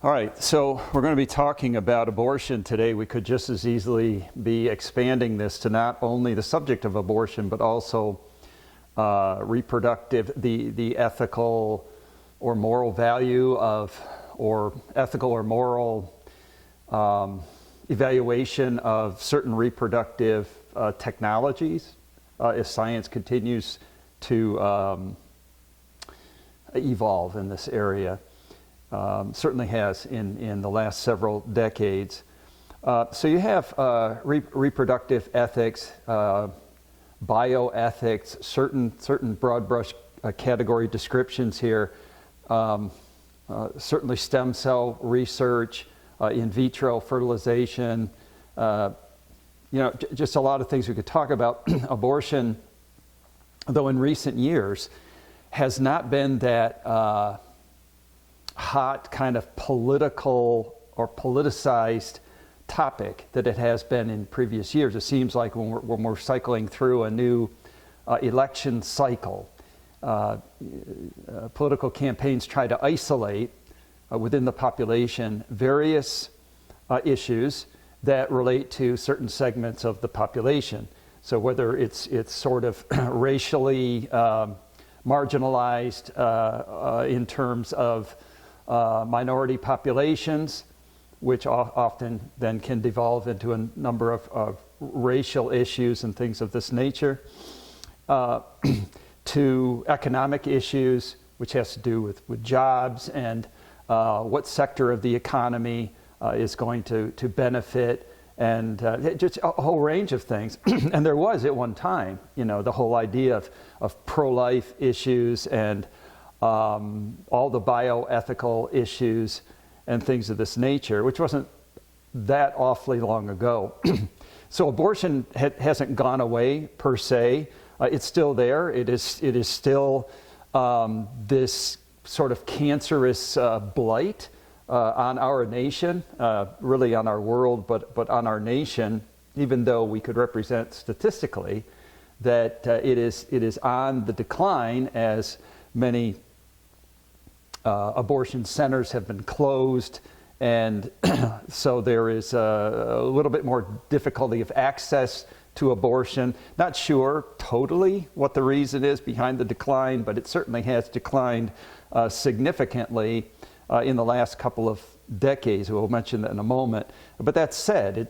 All right, so we're going to be talking about abortion today. We could just as easily be expanding this to not only the subject of abortion, but also reproductive, the ethical or moral value of, or ethical or moral evaluation of certain reproductive technologies as science continues to evolve in this area. Certainly has in the last several decades. So you have reproductive ethics, bioethics, certain broad brush category descriptions here. Certainly stem cell research, in vitro fertilization, just a lot of things we could talk about. Abortion, though in recent years, has not been that hot kind of political or politicized topic that it has been in previous years. It seems like when we're cycling through a new election cycle, political campaigns try to isolate within the population various issues that relate to certain segments of the population. So whether it's sort of racially marginalized in terms of minority populations, which often then can devolve into a number of racial issues and things of this nature, to economic issues, which has to do with jobs and what sector of the economy is going to benefit, and just a whole range of things. And there was at one time, the whole idea of pro-life issues and all the bioethical issues and things of this nature, which wasn't that awfully long ago. So abortion hasn't gone away per se. It's still there. It is still this sort of cancerous blight on our nation, really on our world, but on our nation, even though we could represent statistically that it is on the decline as many abortion centers have been closed, and so there is a little bit more difficulty of access to abortion. Not sure totally what the reason is behind the decline, but it certainly has declined significantly in the last couple of decades. We'll mention that in a moment. But that said,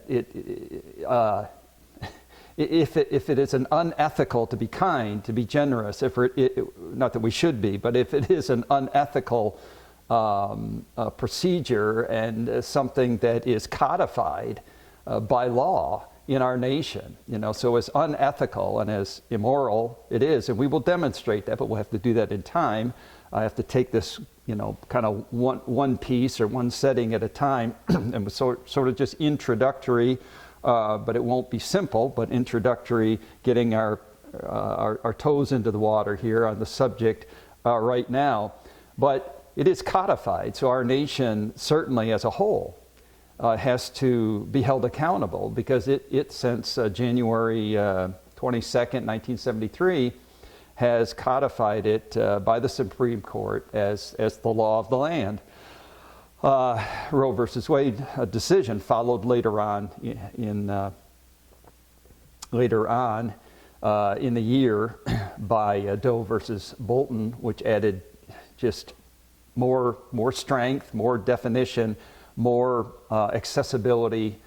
if it is an unethical, to be kind, to be generous, not that we should be, but if it is an unethical procedure and something that is codified by law in our nation, so as unethical and as immoral it is, and we will demonstrate that, but we'll have to do that in time. I have to take this, kind of one piece or one setting at a time, and sort of just introductory. But it won't be simple, but introductory, getting our toes into the water here on the subject right now. But it is codified, so our nation, certainly as a whole, has to be held accountable, because it since January 22nd, 1973, has codified it by the Supreme Court as the law of the land. Roe versus Wade decision followed later on in the year by Doe versus Bolton, which added just more strength, more definition, more accessibility,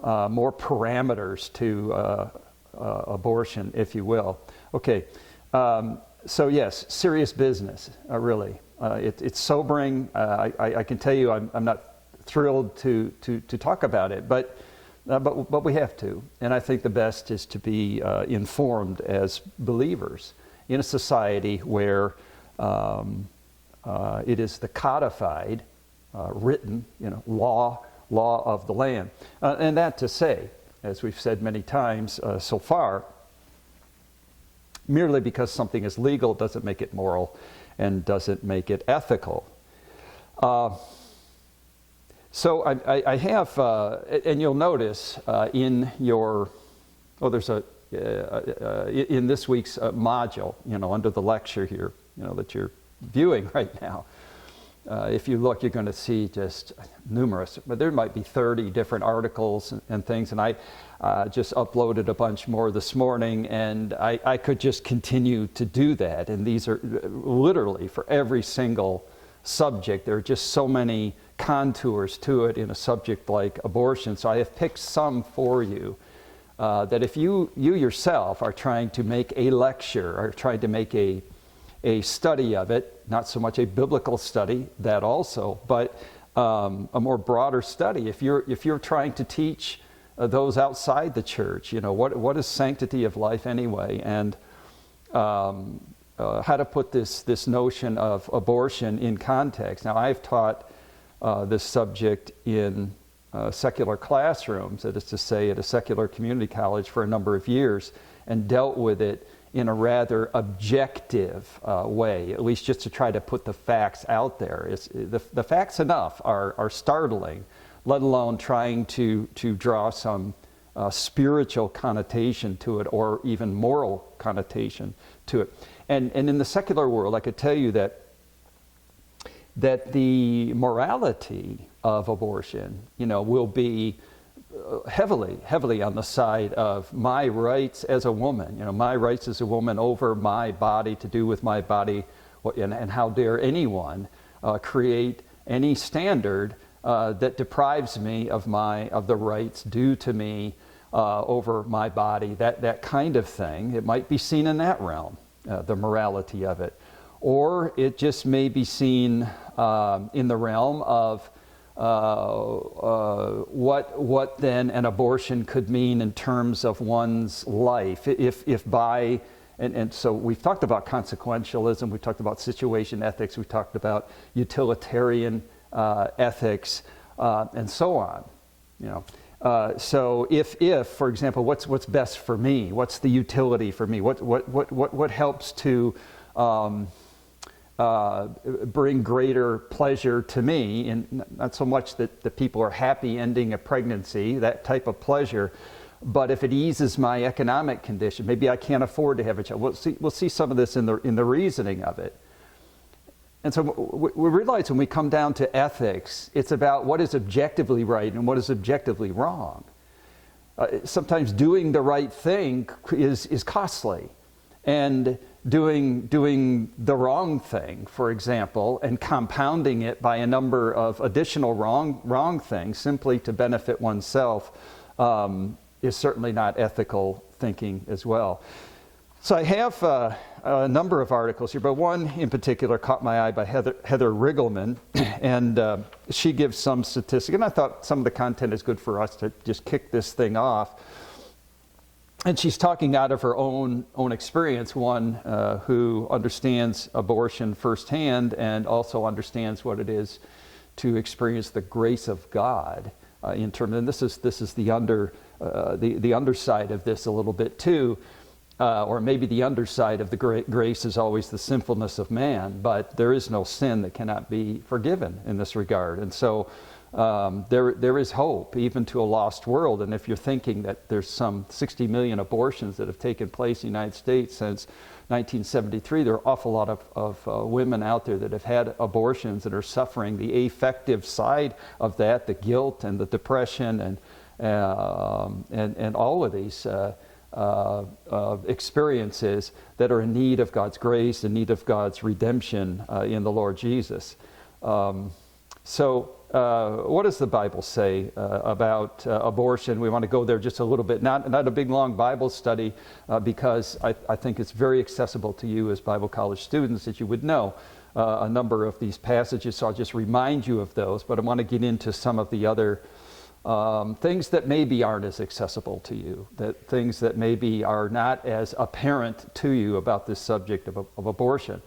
more parameters to abortion, if you will. Okay, so yes, serious business, really. It's sobering. I can tell you, I'm not thrilled to talk about it, but we have to. And I think the best is to be informed as believers in a society where it is the codified, written, law of the land. And that to say, as we've said many times so far, merely because something is legal doesn't make it moral and doesn't make it ethical. So I have, and you'll notice in your, there's in this week's module, under the lecture here, that you're viewing right now, if you look, you're going to see just numerous, but there might be 30 different articles and things, and I just uploaded a bunch more this morning, and I could just continue to do that. And these are literally for every single subject. There are just so many contours to it in a subject like abortion. So I have picked some for you that if you yourself are trying to make a lecture or trying to make a study of it, not so much a biblical study, that also, but a more broader study. If you're trying to teach those outside the church, what is sanctity of life anyway, and how to put this notion of abortion in context. Now, I've taught this subject in secular classrooms, that is to say, at a secular community college for a number of years, and dealt with it in a rather objective way, at least just to try to put the facts out there. The facts enough are startling, let alone trying to draw some spiritual connotation to it, or even moral connotation to it. And in the secular world, I could tell you that the morality of abortion, will be heavily on the side of my rights as a woman. My rights as a woman over my body, to do with my body, and how dare anyone create any standard that deprives me of the rights due to me over my body. That kind of thing. It might be seen in that realm, the morality of it, or it just may be seen in the realm of what then an abortion could mean in terms of one's life. If by, and so we've talked about consequentialism, we've talked about situation ethics, we've talked about utilitarian ethics, and so on. So if, for example, what's best for me? What's the utility for me? What helps to bring greater pleasure to me, and not so much that the people are happy ending a pregnancy, that type of pleasure, but if it eases my economic condition, maybe I can't afford to have a child. We'll see some of this in the reasoning of it. And so we realize when we come down to ethics, it's about what is objectively right and what is objectively wrong. Sometimes doing the right thing is costly, and doing the wrong thing, for example, and compounding it by a number of additional wrong things simply to benefit oneself is certainly not ethical thinking as well. So I have a number of articles here, but one in particular caught my eye by Heather Riggleman, and she gives some statistics, and I thought some of the content is good for us to just kick this thing off. And she's talking out of her own experience, one who understands abortion firsthand and also understands what it is to experience the grace of God in terms. And this is the underside of this a little bit too, or maybe the underside of the grace is always the sinfulness of man. But there is no sin that cannot be forgiven in this regard, and so. There is hope even to a lost world. And if you're thinking that there's some 60 million abortions that have taken place in the United States since 1973, there are an awful lot of women out there that have had abortions that are suffering the affective side of that, the guilt and the depression and all of these experiences that are in need of God's grace, in need of God's redemption in the Lord Jesus. What does the Bible say about abortion? We want to go there just a little bit. Not a big, long Bible study, because I think it's very accessible to you as Bible college students that you would know a number of these passages. So I'll just remind you of those. But I want to get into some of the other things that maybe aren't as accessible to you, things that maybe are not as apparent to you about this subject of abortion,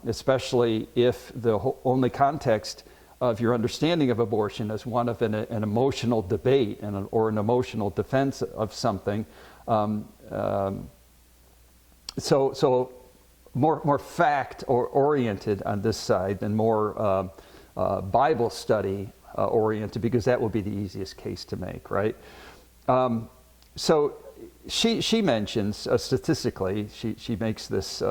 especially if the only context of your understanding of abortion as one of an emotional debate or an emotional defense of something. So more fact oriented on this side than more Bible study oriented, because that will be the easiest case to make, right? So she mentions statistically, she makes this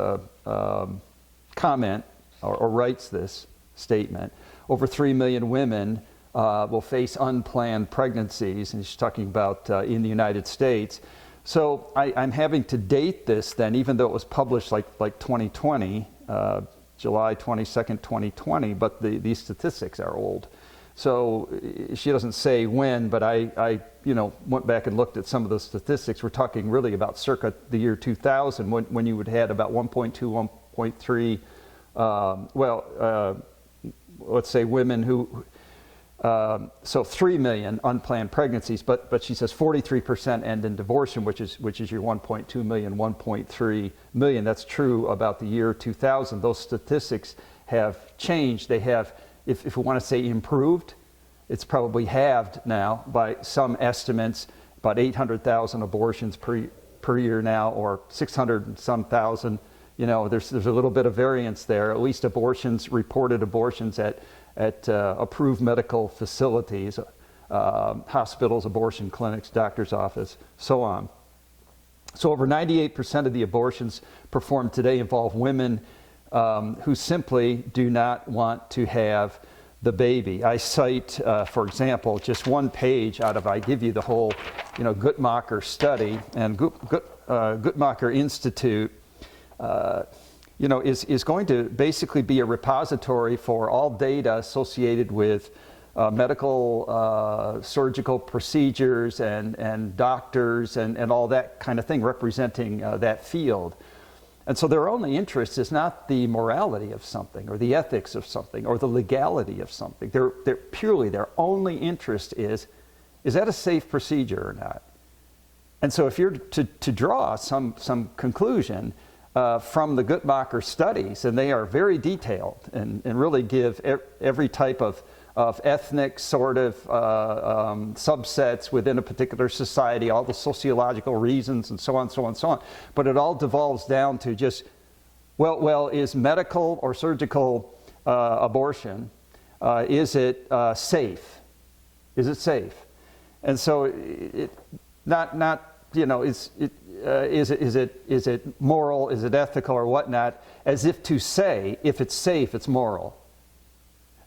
comment or writes this statement. Over 3 million women will face unplanned pregnancies, and she's talking about in the United States. So I'm having to date this then, even though it was published like 2020, July 22nd, 2020, but these statistics are old. So she doesn't say when, but I went back and looked at some of the statistics. We're talking really about circa the year 2000, when you would have had about 1.2, 1.3, let's say women who, so 3 million unplanned pregnancies, but she says 43% end in divorce, which is your 1.2 million, 1.3 million. That's true about the year 2000. Those statistics have changed. They have, if we want to say improved, it's probably halved now by some estimates, about 800,000 abortions per year now, or 600 and some thousand. There's a little bit of variance there. At least reported abortions at approved medical facilities, hospitals, abortion clinics, doctor's office, so on. So over 98% of the abortions performed today involve women who simply do not want to have the baby. I cite, for example, just one page out of, I give you the whole, Guttmacher study, and Guttmacher Institute, is going to basically be a repository for all data associated with medical, surgical procedures and doctors and all that kind of thing, representing that field. And so their only interest is not the morality of something or the ethics of something or the legality of something. They're purely, their only interest is that a safe procedure or not? And so if you're to draw some conclusion from the Guttmacher studies, and they are very detailed and really give every type of ethnic sort of subsets within a particular society, all the sociological reasons and so on, so on, so on. But it all devolves down to just, well, is medical or surgical abortion, is it safe? Is it safe? And so is it moral, is it ethical or whatnot, as if to say, if it's safe, it's moral.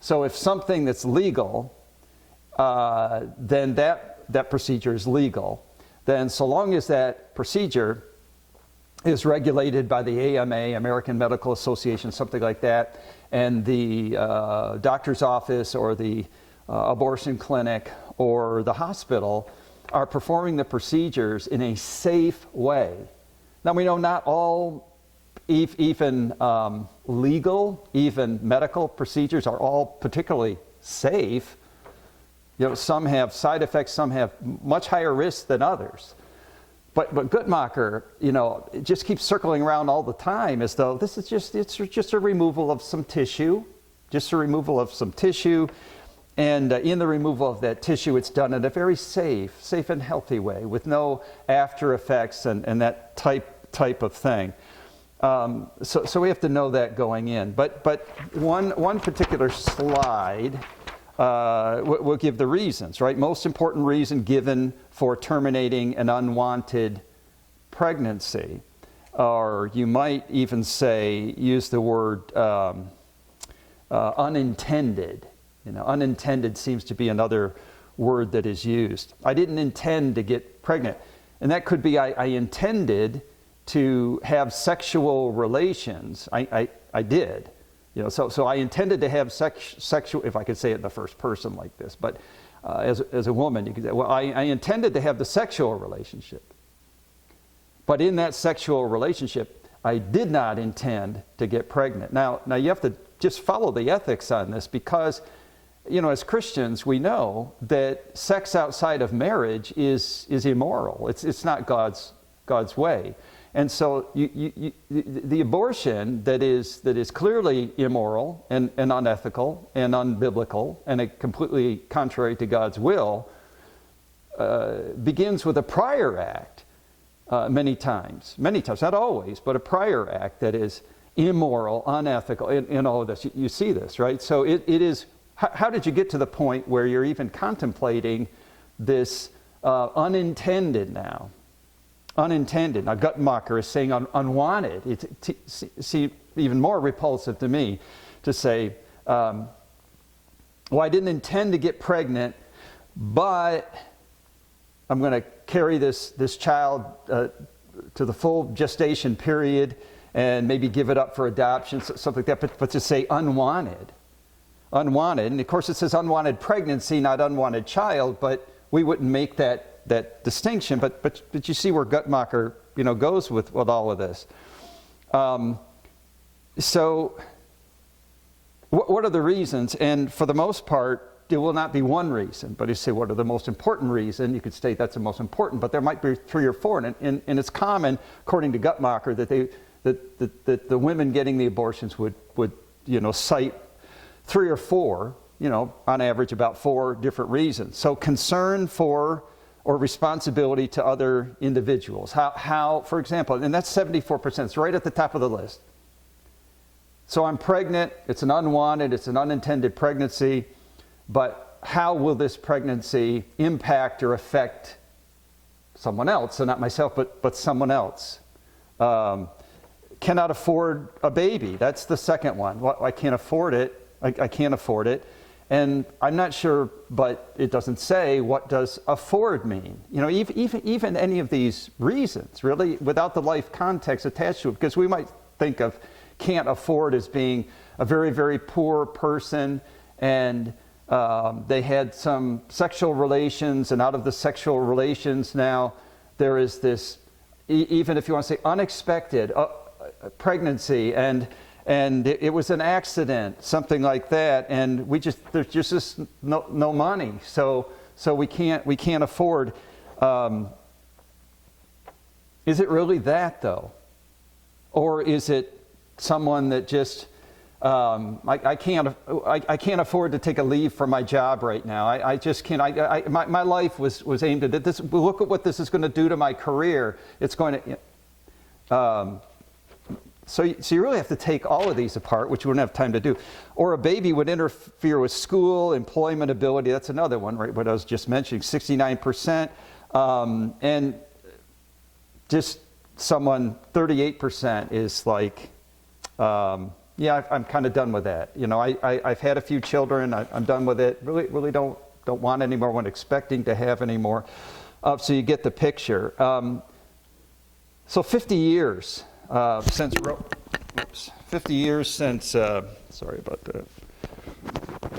So if something that's legal, then that procedure is legal. Then so long as that procedure is regulated by the AMA, American Medical Association, something like that, and the doctor's office or the abortion clinic or the hospital are performing the procedures in a safe way. Now we know not all even legal, even medical procedures are all particularly safe. Some have side effects, some have much higher risks than others. But Guttmacher, it just keeps circling around all the time as though this is just a removal of some tissue, and in the removal of that tissue, it's done in a very safe and healthy way with no after effects and that type of thing. So we have to know that going in. But one particular slide will give the reasons, right? Most important reason given for terminating an unwanted pregnancy, or you might even say, use the word unintended. Unintended seems to be another word that is used. I didn't intend to get pregnant. And that could be I intended to have sexual relations. I did. So I intended to have sexual, if I could say it in the first person like this, but as a woman, you could say, well, I intended to have the sexual relationship. But in that sexual relationship, I did not intend to get pregnant. Now you have to just follow the ethics on this, because as Christians, we know that sex outside of marriage is immoral. It's not God's way. And so the abortion that is clearly immoral and unethical and unbiblical and completely contrary to God's will begins with a prior act many times, not always, but a prior act that is immoral, unethical, in all of this. You see this, right? So it is, how did you get to the point where you're even contemplating this unintended now? Unintended. Now, Guttmacher is saying unwanted. It's even more repulsive to me to say well, I didn't intend to get pregnant, but I'm going to carry this child to the full gestation period and maybe give it up for adoption, something like that, but to say unwanted. And of course it says unwanted pregnancy, not unwanted child, but we wouldn't make that distinction. But you see where Guttmacher, goes with all of this. So what are the reasons? And for the most part, there will not be one reason. But you say, what are the most important reason? You could state that's the most important, but there might be 3 or 4. And it's common, according to Guttmacher, that the women getting the abortions would cite 3 or 4, on average about 4 different reasons. So concern for or responsibility to other individuals. How, for example, and that's 74%. It's right at the top of the list. So I'm pregnant. It's an unwanted, it's an unintended pregnancy. But how will this pregnancy impact or affect someone else? So not myself, but someone else. Cannot afford a baby. That's the second one. Well, I can't afford it. I can't afford it. And I'm not sure, but it doesn't say, what does afford mean? Even any of these reasons, really, without the life context attached to it, because we might think of can't afford as being a very, very poor person, and they had some sexual relations, and out of the sexual relations now, there is this, even if you want to say unexpected pregnancy, and it was an accident, something like that, and there's just no money, so we can't afford. Is it really that though, or is it someone that just I can't afford to take a leave from my job right now. I just can't. My life was aimed at this. Look at what this is going to do to my career. It's going to. So you really have to take all of these apart, which we wouldn't have time to do. Or a baby would interfere with school, employment ability. That's another one, right? What I was just mentioning, 69%. And just someone, 38% is like, yeah, I'm kind of done with that. I've had a few children. I'm done with it. Really don't want any more. Wasn't expecting to have any more. So you get the picture. So 50 years. Since Roe, 50 years since, sorry about that.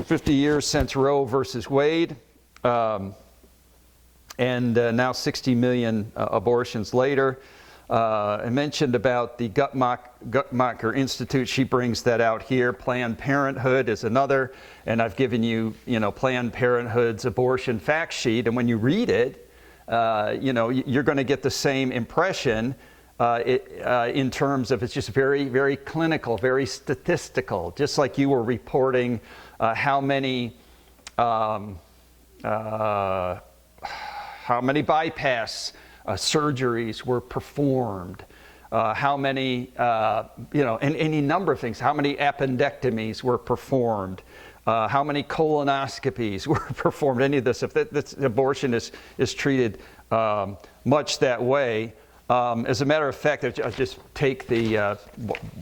50 years since Roe versus Wade, and now 60 million abortions later. I mentioned about the Guttmacher Institute. She brings that out here. Planned Parenthood is another, and I've given you, Planned Parenthood's abortion fact sheet. And when you read it, you're going to get the same impression. In terms of it's just very, very clinical, very statistical, just like you were reporting how many bypass surgeries were performed, how many, and any number of things, how many appendectomies were performed, how many colonoscopies were performed, any of this. If this abortion is treated much that way. As a matter of fact, I'll just take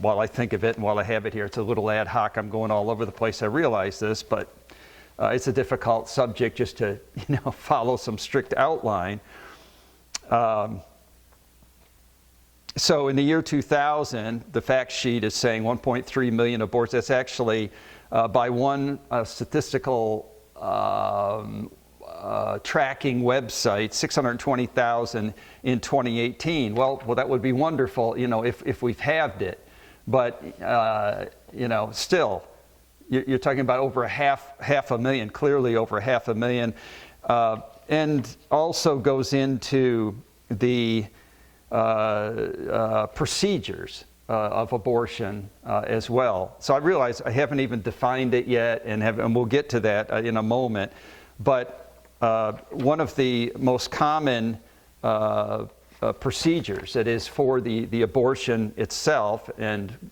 while I think of it and while I have it here, it's a little ad hoc, I'm going all over the place, I realize this, but it's a difficult subject just to, follow some strict outline. So in the year 2000, the fact sheet is saying 1.3 million abortions. That's actually, by one statistical tracking website, 620,000 in 2018. Well, that would be wonderful, if we've halved it. But, still, you're talking about over half a million, clearly over 500,000. And also goes into the procedures of abortion as well. So I realize I haven't even defined it yet, and we'll get to that in a moment. But one of the most common procedures that is for the abortion itself, and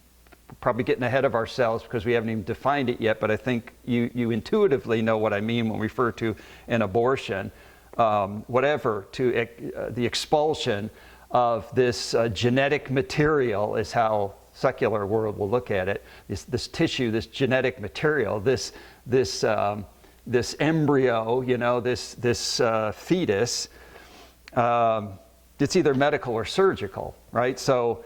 probably getting ahead of ourselves because we haven't even defined it yet, but I think you intuitively know what I mean when we refer to an abortion, the expulsion of this genetic material is how secular world will look at it, this tissue, this genetic material, this embryo, this fetus, it's either medical or surgical, right? So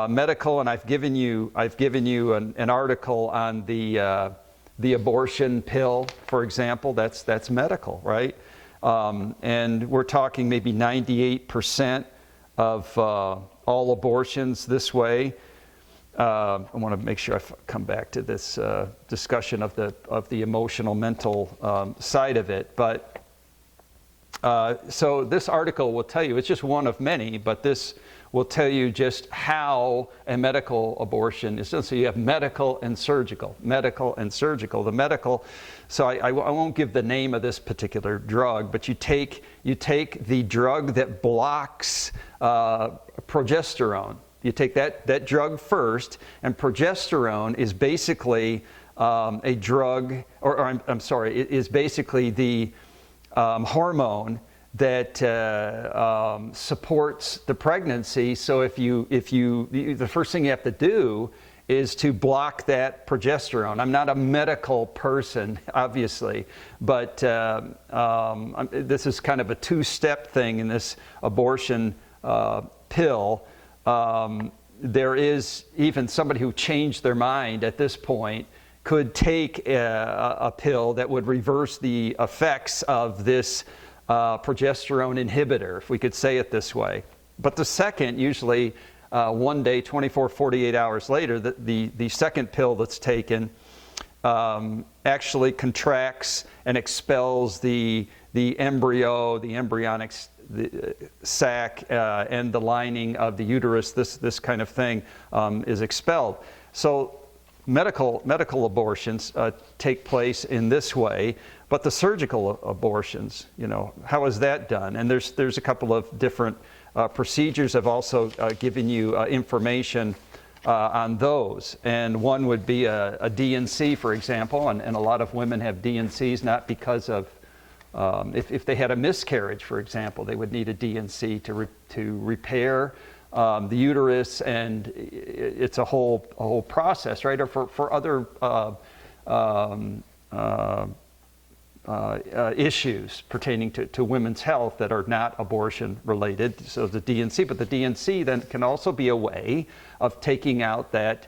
medical, and I've given you an article on the abortion pill, for example. That's medical, right? And we're talking maybe 98% of all abortions this way. I want to make sure I come back to this discussion of the emotional, mental side of it. But so this article will tell you, it's just one of many, but this will tell you just how a medical abortion is done. So you have medical and surgical. The medical, so I won't give the name of this particular drug, but you take the drug that blocks progesterone. You take that drug first, and progesterone is basically a drug, it is basically the hormone that supports the pregnancy. So if you the first thing you have to do is to block that progesterone. I'm not a medical person, obviously, but this is kind of a two-step thing in this abortion pill. There is even somebody who changed their mind at this point could take a pill that would reverse the effects of this progesterone inhibitor, if we could say it this way. But the second, usually one day, 24, 48 hours later, the second pill that's taken actually contracts and expels the embryo, the embryonic sac, and the lining of the uterus. This kind of thing is expelled. So medical abortions take place in this way, but the surgical abortions, how is that done? And there's a couple of different procedures. I've also given you information on those. And one would be a D&C, for example, and a lot of women have D&Cs not because of, if they had a miscarriage, for example, they would need a D&C to repair the uterus, and it's a whole process, right? Or for other issues pertaining to women's health that are not abortion related. So the D&C, but the D&C then can also be a way of taking out that